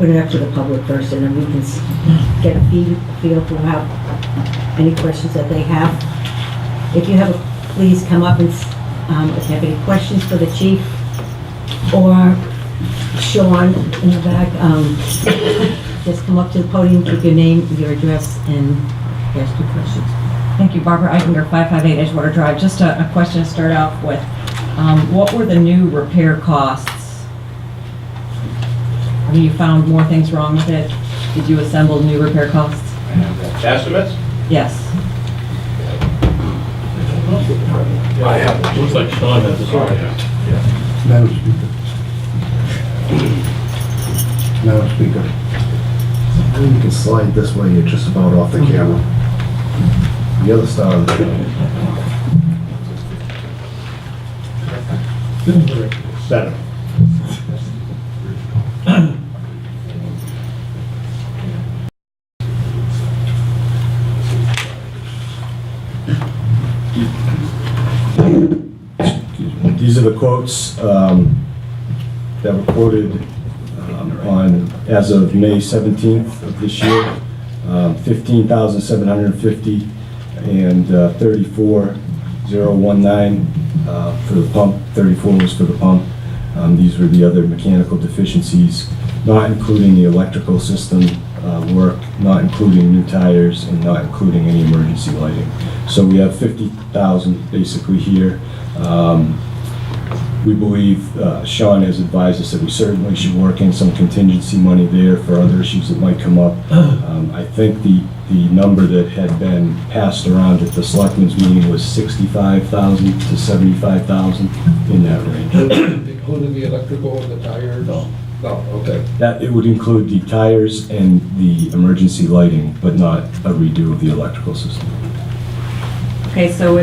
put it up to the public first, and then we can get a feel for how, any questions that they have. If you have, please come up and, if you have any questions for the chief or Sean in the back, just come up to the podium, give your name, your address, and ask your questions. Thank you, Barbara Eichinger, 558 Edgewater Drive. Just a question to start off with. What were the new repair costs? Have you found more things wrong with it? Did you assemble new repair costs? Estimates? Yes. I have. Looks like Sean has this already. Madam Speaker. Madam Speaker. I think you can slide this way, you're just about off the camera. The other side of the camera. Better. These are the quotes that were quoted as of May 17th of this year. 15,750 and 34,019 for the pump. 34 was for the pump. These were the other mechanical deficiencies, not including the electrical system work, not including new tires, and not including any emergency lighting. So we have 50,000 basically here. We believe Sean has advised us that we certainly should work in some contingency money there for other issues that might come up. I think the number that had been passed around at the selectmen's meeting was 65,000 to 75,000, in that range. Including the electrical and the tires? No, okay. That, it would include the tires and the emergency lighting, but not a redo of the electrical system. Okay, so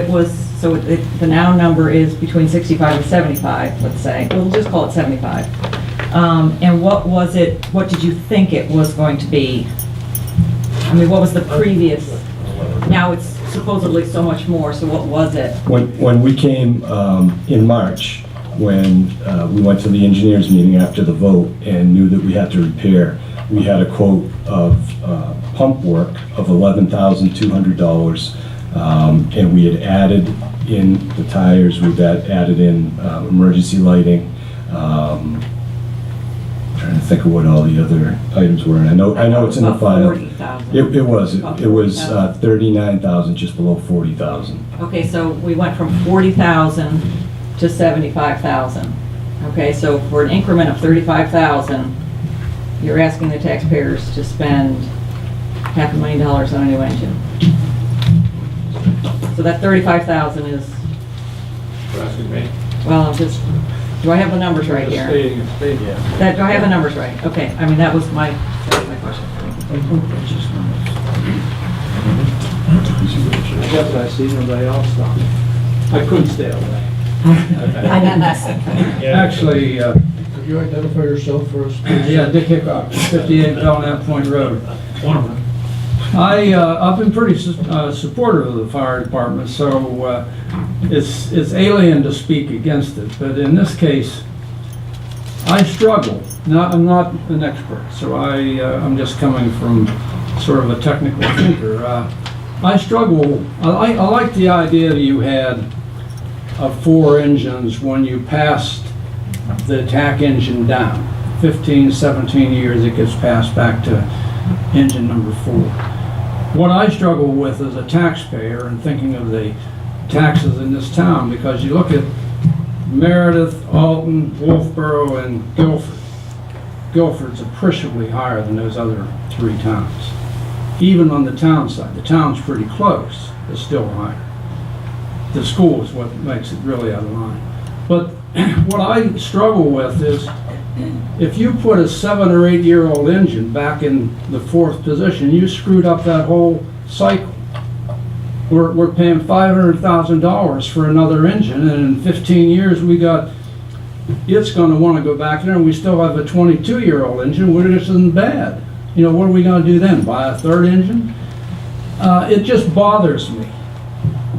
the now number is between 65 and 75, let's say. We'll just call it 75. And what did you think it was going to be? I mean, what was the previous? Now it's supposedly so much more, so what was it? When we came in March, when we went to the engineers meeting after the vote and knew that we had to repair, we had a quote of pump work of $11,200, and we had added in the tires, we added in emergency lighting. Trying to think of what all the other items were, and I know it's in the file. 40,000. It was 39,000, just below 40,000. Okay, so we went from 40,000 to 75,000. Okay, so for an increment of 35,000, you're asking the taxpayers to spend $500,000 on a new engine. So that 35,000 is, You're asking me? well, do I have the numbers right here? Stating. Do I have the numbers right? Okay, I mean, that was my question. Except I see nobody else though. I couldn't stay away. I didn't ask. Actually, could you identify yourself for us? Yeah, Dick Hickok, 58 Belknap Point Road. I've been pretty supportive of the fire department, so it's alien to speak against it. But in this case, I struggle. I'm not an expert, so I'm just coming from sort of a technical thinker. I struggle. I like the idea that you had of 4 engines when you passed the TAC engine down. 15, 17 years it gets passed back to engine number 4. What I struggle with as a taxpayer and thinking of the taxes in this town, because you look at Meredith, Alton, Wolfboro, and Guilford. Guilford's appreciably higher than those other 3 towns. Even on the town side, the town's pretty close, it's still higher. The school is what makes it really out of line. But what I struggle with is, if you put a 7 or 8 year old engine back in the 4th position, you screwed up that whole cycle. We're paying $500,000 for another engine, and in 15 years it's going to want to go back there, and we still have a 22 year old engine, which isn't bad. You know, what are we going to do then? Buy a 3rd engine? It just bothers me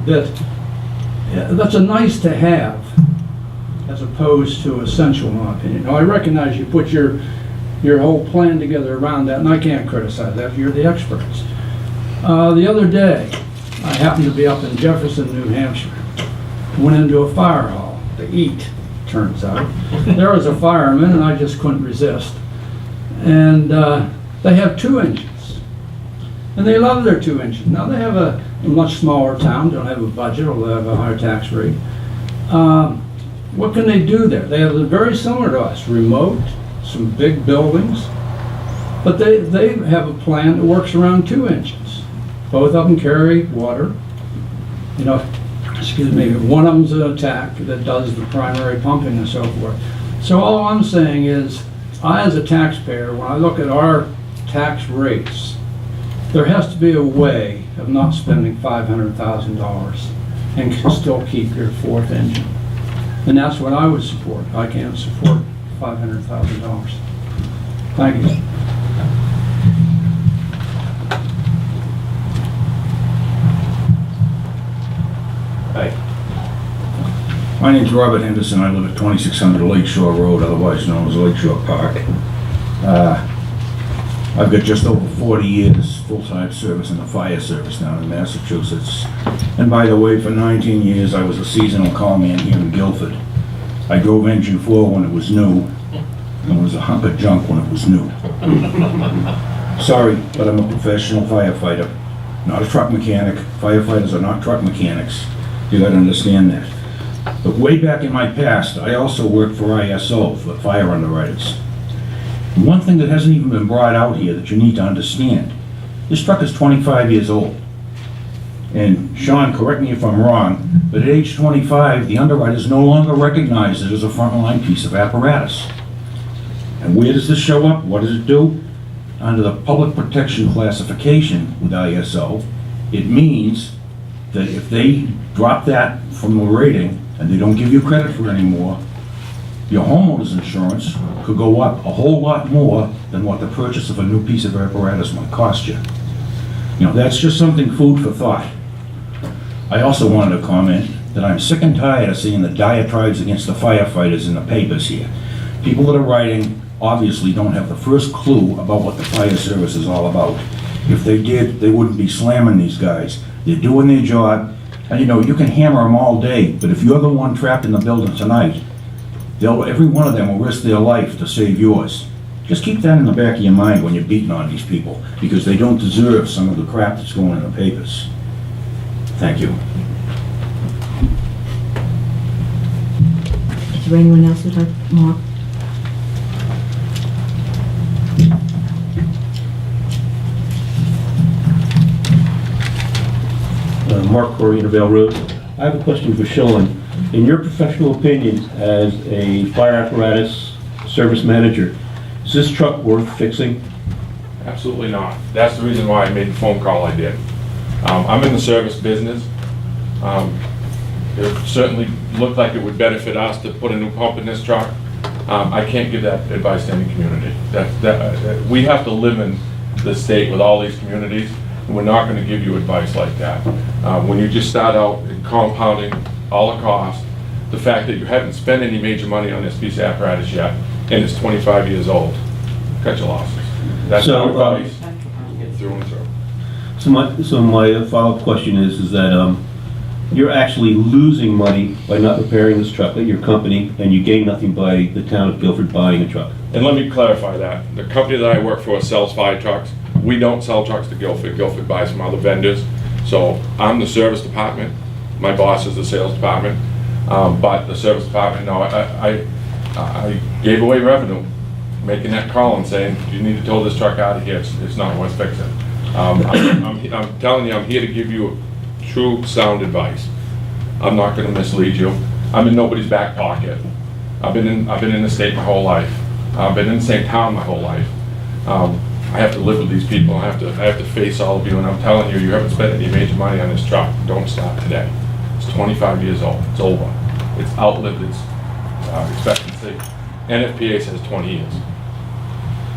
that's a nice to have as opposed to essential, in my opinion. Now, I recognize you put your your whole plan together around that, and I can't criticize that, you're the experts. The other day, I happened to be up in Jefferson, New Hampshire. Went into a fire hall to eat, turns out. There was a fireman, and I just couldn't resist. And they have 2 engines. And they love their 2 engines. Now, they have a much smaller town, don't have a budget, or they have a higher tax rate. What can they do there? They have very similar to us, remote, some big buildings. But they have a plan that works around 2 engines. Both of them carry water. You know, excuse me, one of them's an attack that does the primary pumping and so forth. So all I'm saying is, I as a taxpayer, when I look at our tax rates, there has to be a way of not spending $500,000 and can still keep your 4th engine. And that's what I would support. I can't support $500,000. Thank you. Hey, My name's Robert Henderson. I live at 2600 Lakeshore Road, otherwise known as Lakeshore Park. I've got just over 40 years full-time service in the fire service down in Massachusetts. And by the way, for 19 years, I was a seasonal callman here in Guilford. I drove engine 4 when it was new, and was a hunk of junk when it was new. Sorry, but I'm a professional firefighter, not a truck mechanic. Firefighters are not truck mechanics. You gotta understand that. But way back in my past, I also worked for ISO, for fire underwriters. One thing that hasn't even been brought out here that you need to understand, this truck is 25 years old. And Sean, correct me if I'm wrong, but at age 25, the underwriters no longer recognize it as a frontline piece of apparatus. And where does this show up? What does it do? Under the public protection classification with ISO, it means that if they drop that from the rating and they don't give you credit for it anymore, your homeowner's insurance could go up a whole lot more than what the purchase of a new piece of apparatus might cost you. You know, that's just something food for thought. I also wanted to comment that I'm sick and tired of seeing the diatribes against the firefighters in the papers here. People that are writing obviously don't have the first clue about what the fire service is all about. If they did, they wouldn't be slamming these guys. They're doing their job, and you know, you can hammer them all day, but if you're the one trapped in the building tonight, every one of them will risk their life to save yours. Just keep that in the back of your mind when you're beating on these people, because they don't deserve some of the crap that's going in the papers. Thank you. Is there anyone else who'd like more? Mark Corey, Intervale Road. I have a question for Sean. In your professional opinion as a fire apparatus service manager, is this truck worth fixing? absolutely not. That's the reason why I made the phone call I did. I'm in the service business. It certainly looked like it would benefit us to put a new pump in this truck. I can't give that advice to any community. We have to live in the state with all these communities, and we're not gonna give you advice like that. When you just start out in compounding all the costs, the fact that you haven't spent any major money on this piece of apparatus yet, and it's 25 years old, cut your losses. That's So, our advice, through and through. So my follow-up question is that you're actually losing money by not repairing this truck at your company, and you gain nothing by the town of Guilford buying a truck. And let me clarify that. The company that I work for sells fire trucks. We don't sell trucks to Guilford. Guilford buys from other vendors. So I'm the service department. My boss is the sales department. But the service department, no, I gave away revenue, making that call and saying, you need to tow this truck out of here. It's not worth fixing. I'm telling you, I'm here to give you true sound advice. I'm not gonna mislead you. I'm in nobody's back pocket. I've been in the state my whole life. I've been in the same town my whole life. I have to live with these people. I have to face all of you, and I'm telling you, you haven't spent any major money on this truck. Don't stop today. It's 25 years old. It's over. It's outlived its expectancy. NFPA says 20 years.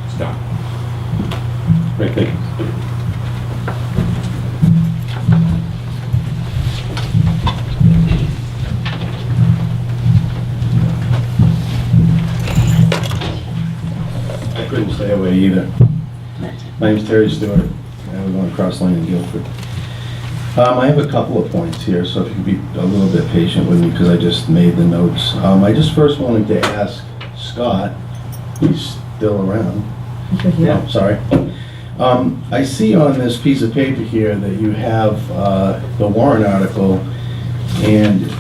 It's done. Great, thank you. I couldn't stop stay away either. My name's Terry Stewart, and we're going across Lane in Guilford. I have a couple of points here, so if you could be a little bit patient with me, because I just made the notes. I just first wanted to ask Scott, he's still around. Yeah. Oh, sorry. I see on this piece of paper here that you have the warrant article, and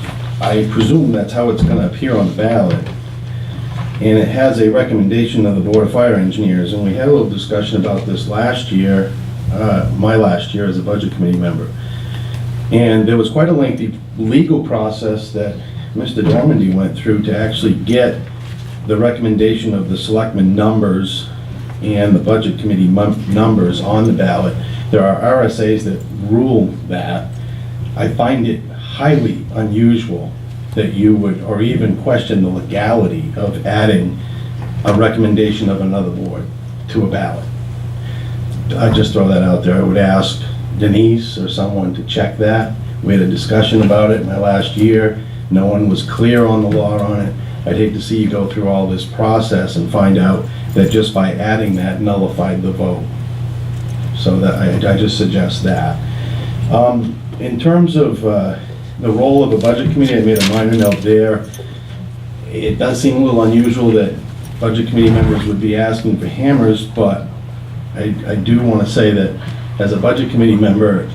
I presume that's how it's gonna appear on the ballot. And it has a recommendation of the Board of Fire Engineers, and we had a little discussion about this last year, my last year as a Budget Committee member. And there was quite a lengthy legal process that Mr. Dormandy went through to actually get the recommendation of the selectmen numbers and the Budget Committee numbers on the ballot. There are RSAs that rule that. I find it highly unusual that you would, or even question the legality of adding a recommendation of another board to a ballot. I just throw that out there. I would ask Denise or someone to check that. We had a discussion about it in my last year. No one was clear on the law on it. I'd hate to see you go through all this process and find out that just by adding that nullified the vote. So that I just suggest that. In terms of the role of a budget committee, I made a minor note there. It does seem a little unusual that budget committee members would be asking for hammers, but I do want to say that as a budget committee member,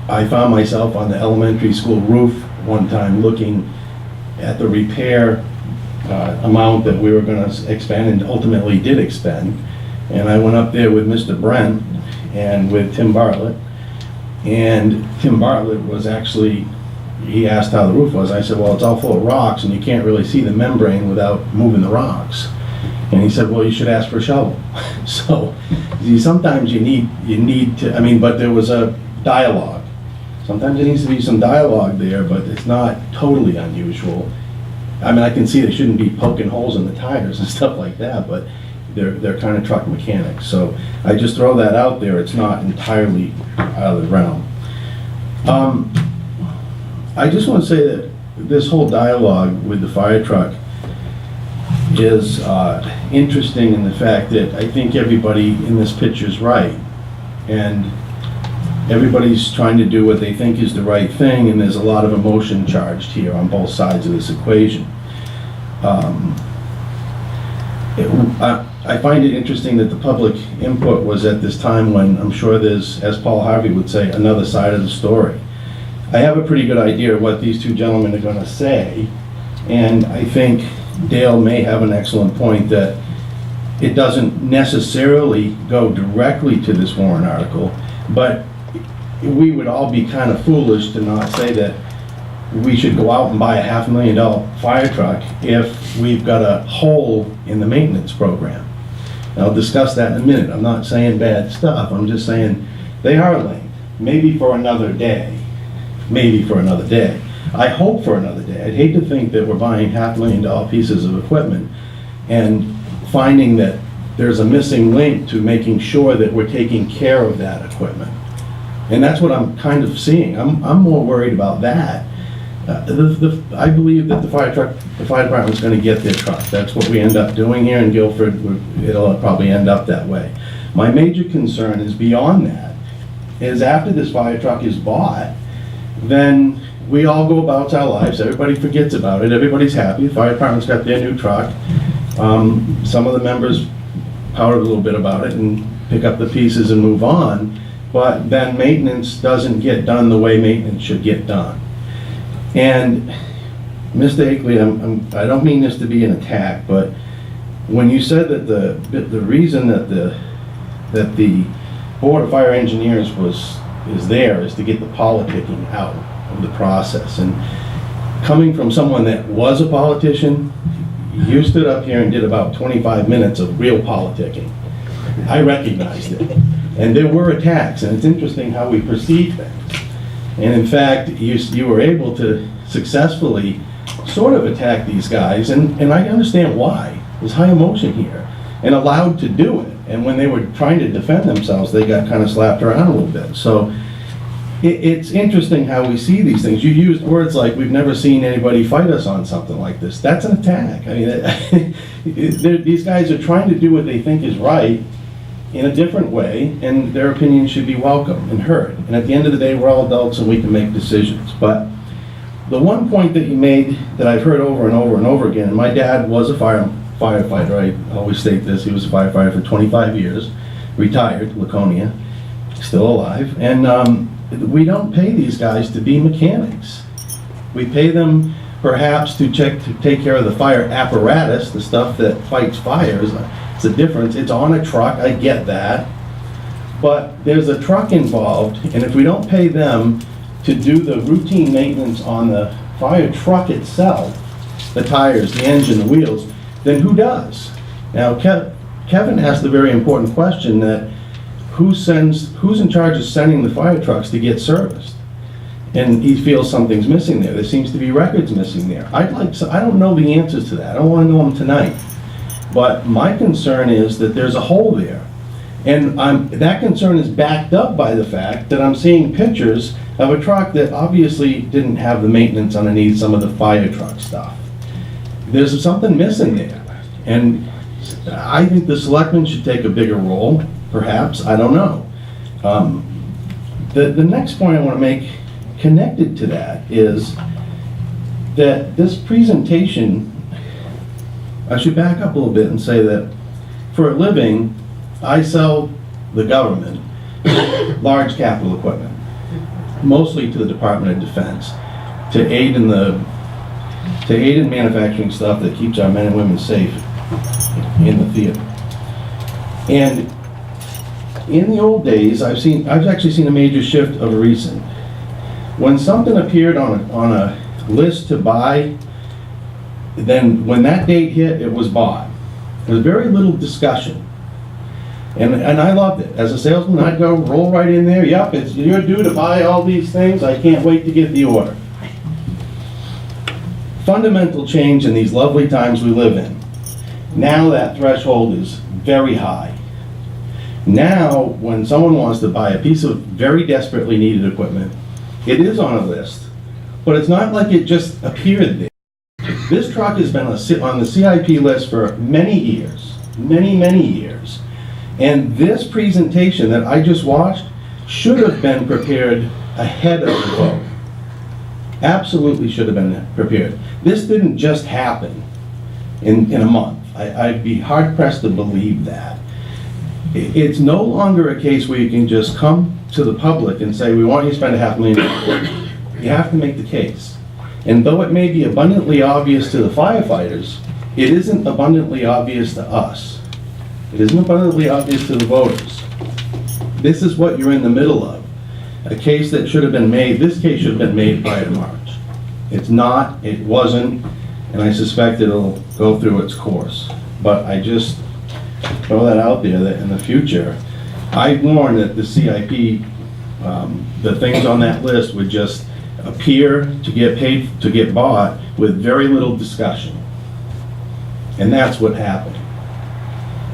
I found myself on the elementary school roof one time looking at the repair amount that we were going to expend and ultimately did expend. And I went up there with Mr. Brent and with Tim Bartlett. And Tim Bartlett was actually, he asked how the roof was. I said, well, it's all full of rocks and you can't really see the membrane without moving the rocks. And he said, well, you should ask for a shovel. So, see, sometimes you need to, I mean, but there was a dialogue. Sometimes there needs to be some dialogue there, but it's not totally unusual. I mean, I can see they shouldn't be poking holes in the tires and stuff like that, but they're kind of truck mechanics. So I just throw that out there. It's not entirely out of the realm. I just want to say that this whole dialogue with the fire truck is interesting in the fact that I think everybody in this picture is right. And everybody's trying to do what they think is the right thing, and there's a lot of emotion charged here on both sides of this equation. I find it interesting that the public input was at this time when I'm sure there's, as Paul Harvey would say, another side of the story. I have a pretty good idea of what these two gentlemen are going to say, and I think Dale may have an excellent point that it doesn't necessarily go directly to this warrant article, but we would all be kind of foolish to not say that we should go out and buy a $500,000 fire truck if we've got a hole in the maintenance program. And I'll discuss that in a minute. I'm not saying bad stuff. I'm just saying they are linked. Maybe for another day. Maybe for another day. I hope for another day. I'd hate to think that we're buying $500,000 pieces of equipment and finding that there's a missing link to making sure that we're taking care of that equipment. And that's what I'm kind of seeing. I'm more worried about that. I believe that the fire department's going to get their truck. That's what we end up doing here in Guilford. It'll probably end up that way. My major concern is beyond that, is after this fire truck is bought, then we all go about our lives. Everybody forgets about it. Everybody's happy. The fire department's got their new truck. Some of the members pout a little bit about it and pick up the pieces and move on. But then maintenance doesn't get done the way maintenance should get done. And Mr. Akeley, I don't mean this to be an attack, but when you said that the reason that the Board of Fire Engineers is there is to get the politicking out of the process. And coming from someone that was a politician, you stood up here and did about 25 minutes of real politicking. I recognized it. And there were attacks, and it's interesting how we perceive things. And in fact, you were able to successfully sort of attack these guys, and I understand why. There's high emotion here, and allowed to do it. And when they were trying to defend themselves, they got kind of slapped around a little bit. So It's interesting how we see these things. You used words like, we've never seen anybody fight us on something like this. That's an attack. I mean, these guys are trying to do what they think is right in a different way, and their opinion should be welcome and heard. And at the end of the day, we're all adults and we can make decisions. But the one point that you made that I've heard over and over and over again, and my dad was a firefighter, I always state this, he was a firefighter for 25 years, retired, Laconia, still alive, and we don't pay these guys to be mechanics. We pay them perhaps to take care of the fire apparatus, the stuff that fights fires. It's a difference. It's on a truck, I get that. But there's a truck involved, and if we don't pay them to do the routine maintenance on the fire truck itself, the tires, the engine, the wheels, then who does? Now, Kevin asked the very important question that who's in charge of sending the fire trucks to get serviced? And he feels something's missing there. There seems to be records missing there. I don't know the answers to that. I don't want to know them tonight. But my concern is that there's a hole there. And that concern is backed up by the fact that I'm seeing pictures of a truck that obviously didn't have the maintenance underneath some of the fire truck stuff. There's something missing there. And I think the selectmen should take a bigger role, perhaps, I don't know. The next point I want to make connected to that is that this presentation, I should back up a little bit and say that for a living, I sell the government large capital equipment, mostly to the Department of Defense, to aid in manufacturing stuff that keeps our men and women safe in the theater. And in the old days, I've actually seen a major shift of a recent. When something appeared on a list to buy, then when that date hit, it was bought. There was very little discussion. And I loved it. As a salesman, I'd go roll right in there. Yep, it's your due to buy all these things. I can't wait to get the order. Fundamental change in these lovely times we live in. Now that threshold is very high. Now, when someone wants to buy a piece of very desperately needed equipment, it is on a list, but it's not like it just appeared there. This truck has been on the CIP list for many years, many years. And this presentation that I just watched should have been prepared ahead of the vote. Absolutely should have been prepared. This didn't just happen in a month. I'd be hard pressed to believe that. It's no longer a case where you can just come to the public and say, we want you to spend $500,000. You have to make the case. And though it may be abundantly obvious to the firefighters, it isn't abundantly obvious to us. It isn't abundantly obvious to the voters. This is what you're in the middle of. A case that should have been made, this case should have been made prior to March. It's not, it wasn't, and I suspect it'll go through its course. But I just throw that out there that in the future, I warn that the CIP, the things on that list would just appear to get paid, to get bought with very little discussion. And that's what happened.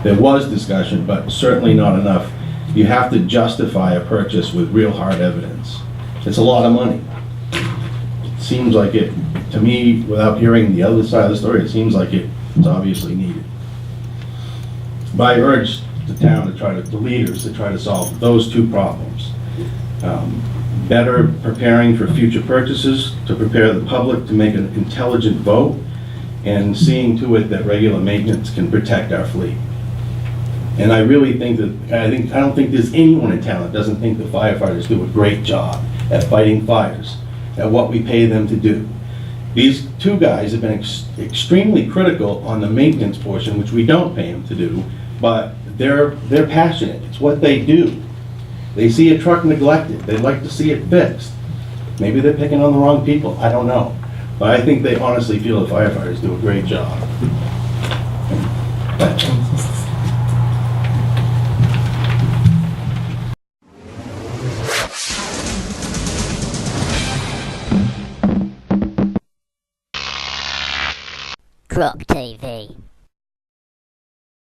There was discussion, but certainly not enough. You have to justify a purchase with real hard evidence. It's a lot of money. It seems like it, to me, without hearing the other side of the story, it seems like it's obviously needed. But I urge the town to the leaders to try to solve those two problems. Better preparing for future purchases, to prepare the public to make an intelligent vote, and seeing to it that regular maintenance can protect our fleet. And I really think that, I don't think there's anyone in town that doesn't think the firefighters do a great job at fighting fires, at what we pay them to do. These two guys have been extremely critical on the maintenance portion, which we don't pay them to do, but they're passionate. It's what they do. They see a truck neglected. They'd like to see it fixed. Maybe they're picking on the wrong people. I don't know. But I think they honestly feel the firefighters do a great job. Croc TV.